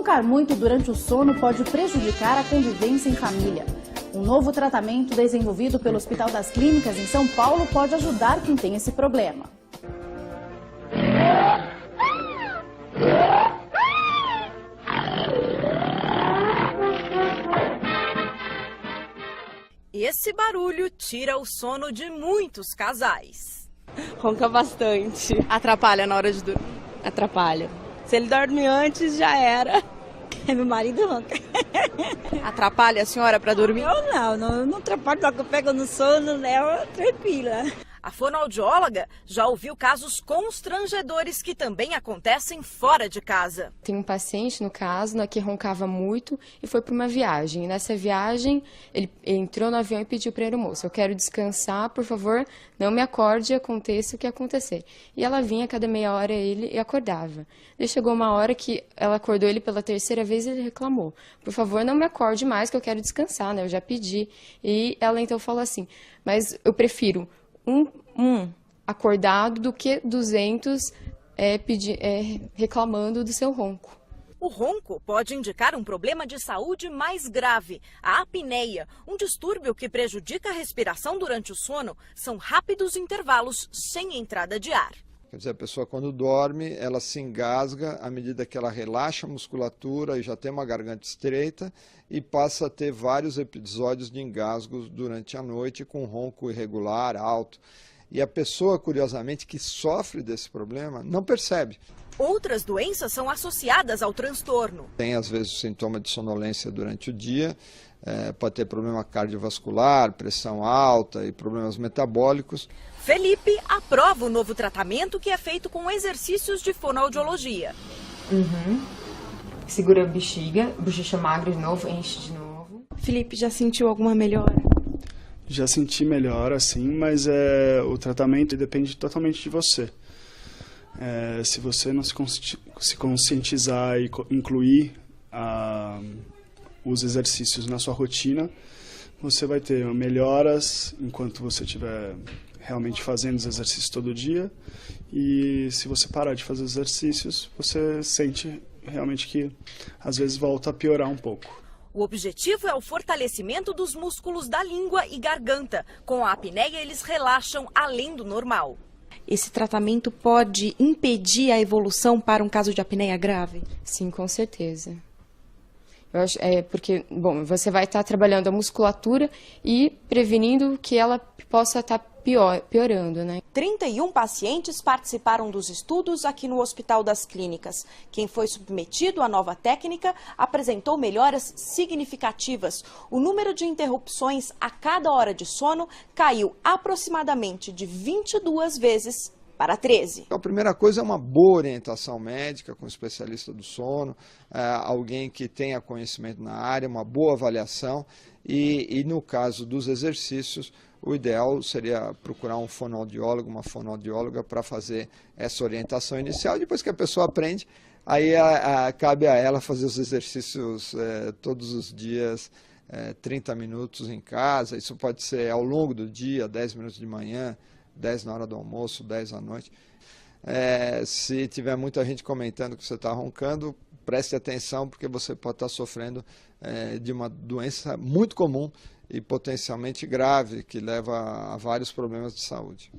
Roncar muito durante o sono pode prejudicar a convivência em família. Um novo tratamento desenvolvido pelo Hospital das Clínicas em São Paulo pode ajudar quem tem esse problema. Esse barulho tira o sono de muitos casais. Ronca bastante. Atrapalha na hora de dormir? Atrapalha. Se ele dorme antes, já era. Meu marido ronca. Atrapalha a senhora para dormir? Eu não atrapalho, não. Eu pego no sono, leva tranquila. A fonoaudióloga já ouviu casos constrangedores que também acontecem fora de casa. Tem um paciente, no caso, que roncava muito e foi para uma viagem. Nessa viagem, ele entrou no avião e pediu para a aeromoça: eu quero descansar, por favor, não me acorde e aconteça o que acontecer. E ela vinha a cada meia hora ele e acordava. Daí chegou uma hora que ela acordou ele pela terceira vez e ele reclamou: por favor, não me acorde mais que eu quero descansar, né? Eu já pedi. E ela então falou assim: mas eu prefiro um acordado do que 200 reclamando do seu ronco. O ronco pode indicar um problema de saúde mais grave, a apneia, um distúrbio que prejudica a respiração durante o sono. São rápidos intervalos sem entrada de ar. Quer dizer, a pessoa quando dorme, ela se engasga à medida que ela relaxa a musculatura e já tem uma garganta estreita e passa a ter vários episódios de engasgos durante a noite com ronco irregular, alto. E a pessoa, curiosamente, que sofre desse problema, não percebe. Outras doenças são associadas ao transtorno. Tem, às vezes, o sintoma de sonolência durante o dia, pode ter problema cardiovascular, pressão alta e problemas metabólicos. Felipe aprova o novo tratamento que é feito com exercícios de fonoaudiologia. Segura a bexiga, bochecha magra de novo, enche de novo. Felipe, já sentiu alguma melhora? Já senti melhora, sim, mas o tratamento depende totalmente de você. Se você não se conscientizar e incluir os exercícios na sua rotina, você vai ter melhoras enquanto você estiver realmente fazendo os exercícios todo dia. E se você parar de fazer os exercícios, você sente realmente que às vezes volta a piorar um pouco. O objetivo é o fortalecimento dos músculos da língua e garganta. Com a apneia, eles relaxam além do normal. Esse tratamento pode impedir a evolução para um caso de apneia grave? Sim, com certeza. Eu acho, porque, bom, você vai estar trabalhando a musculatura e prevenindo que ela possa estar piorando, né? 31 pacientes participaram dos estudos aqui no Hospital das Clínicas. Quem foi submetido à nova técnica apresentou melhoras significativas. O número de interrupções a cada hora de sono caiu aproximadamente de 22 vezes para 13. A primeira coisa é uma boa orientação médica com um especialista do sono, alguém que tenha conhecimento na área, uma boa avaliação e no caso dos exercícios, o ideal seria procurar um fonoaudiólogo, uma fonoaudióloga para fazer essa orientação inicial. Depois que a pessoa aprende, aí cabe a ela fazer os exercícios todos os dias, 30 minutos em casa. Isso pode ser ao longo do dia, 10 minutos de manhã, 10 na hora do almoço, 10 à noite. Se tiver muita gente comentando que você está roncando, preste atenção, porque você pode estar sofrendo de uma doença muito comum e potencialmente grave, que leva a vários problemas de saúde.